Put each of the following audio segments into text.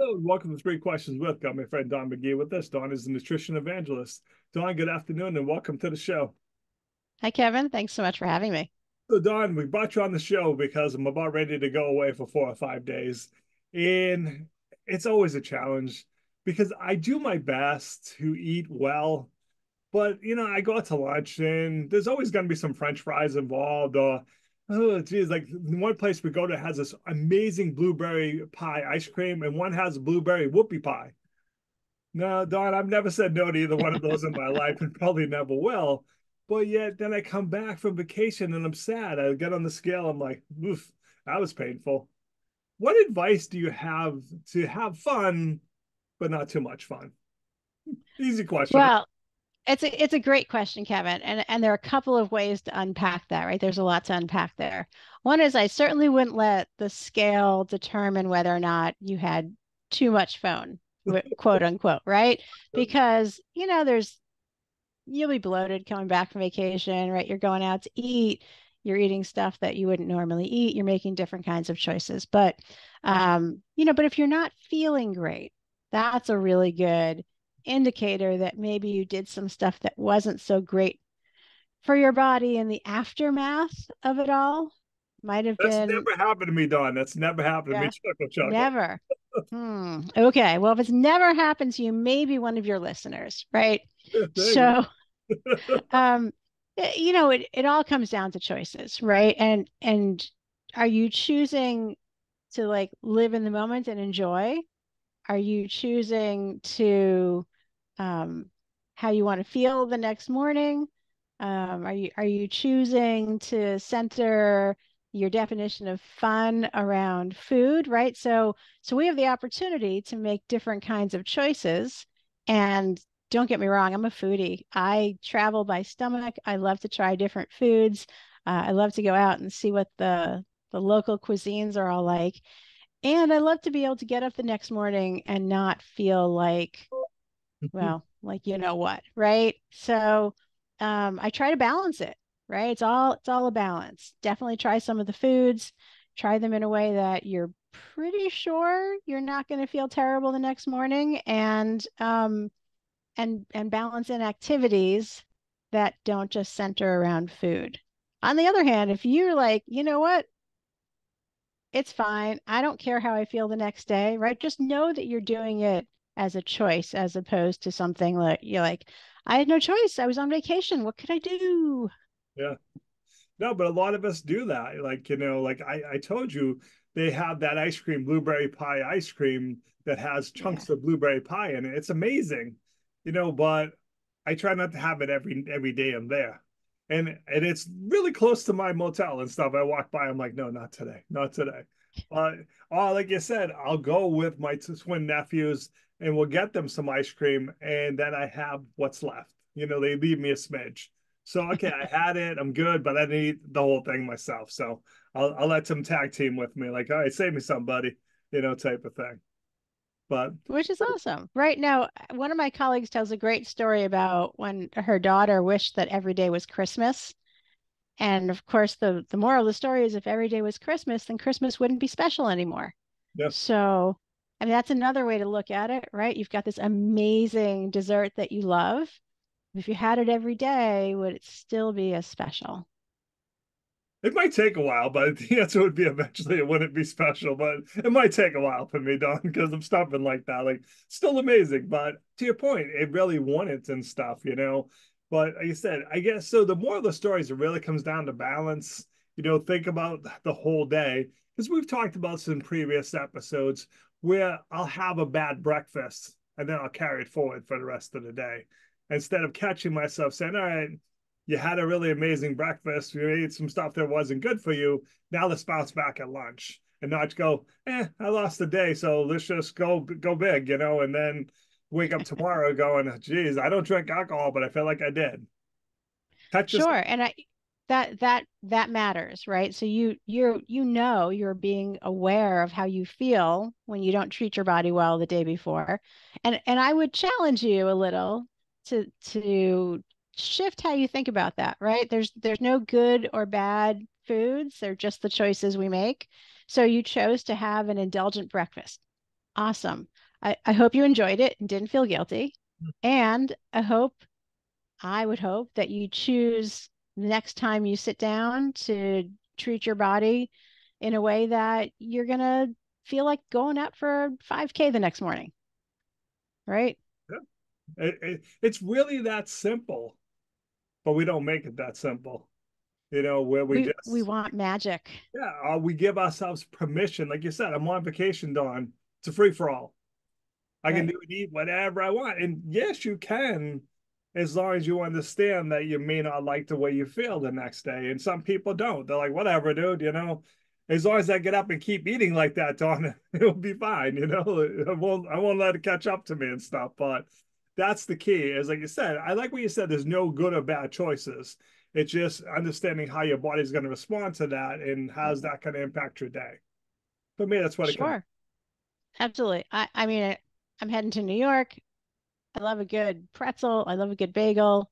Hello and welcome to Three Questions with. Got my friend Don McGee with us. Don is the nutrition evangelist. Don, good afternoon and welcome to the show. Hi, Kevin. Thanks so much for having me. So, Don, we brought you on the show because I'm about ready to go away for 4 or 5 days. And it's always a challenge because I do my best to eat well, but I go out to lunch and there's always going to be some French fries involved or oh geez, like one place we go to has this amazing blueberry pie ice cream and one has blueberry whoopie pie. No, Don, I've never said no to either one of those in my life and probably never will. But yet then I come back from vacation and I'm sad. I get on the scale, I'm like, oof, that was painful. What advice do you have to have fun, but not too much fun? Easy question. Well, it's a great question, Kevin, and there are a couple of ways to unpack that, right? There's a lot to unpack there. One is I certainly wouldn't let the scale determine whether or not you had too much phone, quote unquote, right? Because, you'll be bloated coming back from vacation, right? You're going out to eat, you're eating stuff that you wouldn't normally eat, you're making different kinds of choices. But if you're not feeling great, that's a really good indicator that maybe you did some stuff that wasn't so great for your body in the aftermath of it all. Might have That's been, never happened to me, Don. That's never happened to me. yeah, Chuckle, chuckle. never. Okay. Well, if it's never happened to you, maybe one of your listeners, right? There you So um it all comes down to choices, right? And are you choosing to like live in the moment and enjoy? Are you choosing to um how you want to feel the next morning? Are you choosing to center your definition of fun around food, right? So we have the opportunity to make different kinds of choices. And don't get me wrong, I'm a foodie. I travel by stomach. I love to try different foods. I love to go out and see what the local cuisines are all like. And I love to be able to get up the next morning and not feel like, go. well, like you know what, right? So I try to balance it, right? It's all a balance. Definitely try some of the foods, try them in a way that you're pretty sure you're not going to feel terrible the next morning, and balance in activities that don't just center around food. On the other hand, if you're like, you know what, it's fine. I don't care how I feel the next day, right? Just know that you're doing it as a choice as opposed to something like you're like, I had no choice. I was on vacation. What could I do? Yeah. No, but a lot of us do that. Like, like I told you, they have that ice cream, blueberry pie ice cream that has Yeah. chunks of blueberry pie in it. It's amazing, but I try not to have it every day I'm there. And it's really close to my motel and stuff. I walk by, I'm like, no, not today, not today. But like you said, I'll go with my twin nephews and we'll get them some ice cream, and then I have what's left. They leave me a smidge. So okay, I had it. I'm good, but I didn't eat the whole thing myself. So I'll let some tag team with me, like, all right, save me some, buddy, type of thing. But Which is awesome. Right now, one of my colleagues tells a great story about when her daughter wished that every day was Christmas. And of course, the moral of the story is if every day was Christmas, then Christmas wouldn't be special anymore. yeah, So, I mean, that's another way to look at it, right? You've got this amazing dessert that you love. If you had it every day, would it still be as special? it might take a while, but the answer would be eventually it wouldn't be special. But it might take a while for me, Don, because I'm stubborn like that. Like, still amazing, but to your point, it really won it and stuff. But like you said, I guess so. The more of the stories, it really comes down to balance. Think about the whole day, because we've talked about some previous episodes where I'll have a bad breakfast and then I'll carry it forward for the rest of the day instead of catching myself saying, all right, you had a really amazing breakfast, you ate some stuff that wasn't good for you. Now let's bounce back at lunch and not go, I lost the day, so let's just go big, and then wake up tomorrow going, geez, I don't drink alcohol, but I feel like I did. Catch yourself. Sure. And that matters, right? So you're being aware of how you feel when you don't treat your body well the day before. And I would challenge you a little to shift how you think about that, right? There's no good or bad foods. They're just the choices we make. So you chose to have an indulgent breakfast. Awesome. I hope you enjoyed it and didn't feel guilty. And I would hope that you choose the next time you sit down to treat your body in a way that you're going to feel like going out for 5K the next morning, right? Yeah. It's really that simple, but we don't make it that simple. Where we We just, want magic. yeah, we give ourselves permission. Like you said, I'm on vacation, Dawn. It's a free for all. I can Right. do and eat whatever I want. And yes, you can, as long as you understand that you may not like the way you feel the next day. And some people don't. They're like, whatever, dude, as long as I get up and keep eating like that, Dawn, it'll be fine. I won't let it catch up to me and stuff. But that's the key, is like you said, I like what you said, there's no good or bad choices. It's just understanding how your body's going to respond to that and how's that going to impact your day. For me, that's what it comes. Sure. Absolutely. I mean, I'm heading to New York. I love a good pretzel. I love a good bagel.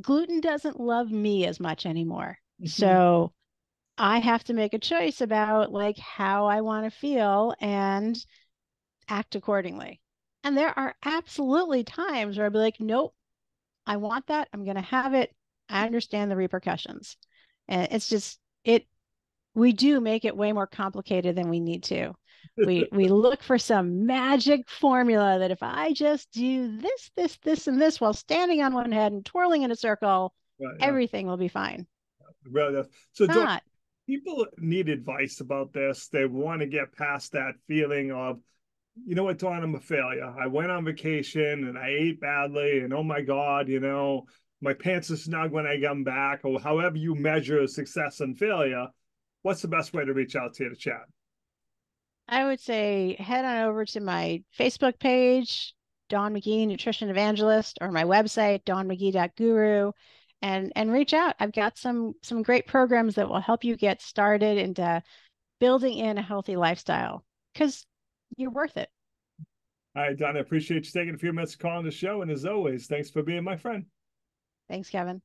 Gluten doesn't love me as much anymore. So I have to make a choice about like how I want to feel and act accordingly. And there are absolutely times where I'll be like, nope, I want that. I'm going to have it. I understand the repercussions. And it's just, we do make it way more complicated than we need to. We look for some magic formula that if I just do this, and this while standing on one head and twirling in a circle, Right, yeah. everything will be fine. Really does. So, Dawn, Not. people need advice about this. They want to get past that feeling of, you know what, Dawn, I'm a failure. I went on vacation and I ate badly, and oh my God, my pants are snug when I come back, or however you measure success and failure. What's the best way to reach out to you to chat? I would say head on over to my Facebook page, Dawn McGee, Nutrition Evangelist, or my website, dawnmcgee.guru, and reach out. I've got some great programs that will help you get started into building in a healthy lifestyle because you're worth it. All right, Dawn, I appreciate you taking a few minutes to call on the show. And as always, thanks for being my friend. Thanks, Kevin.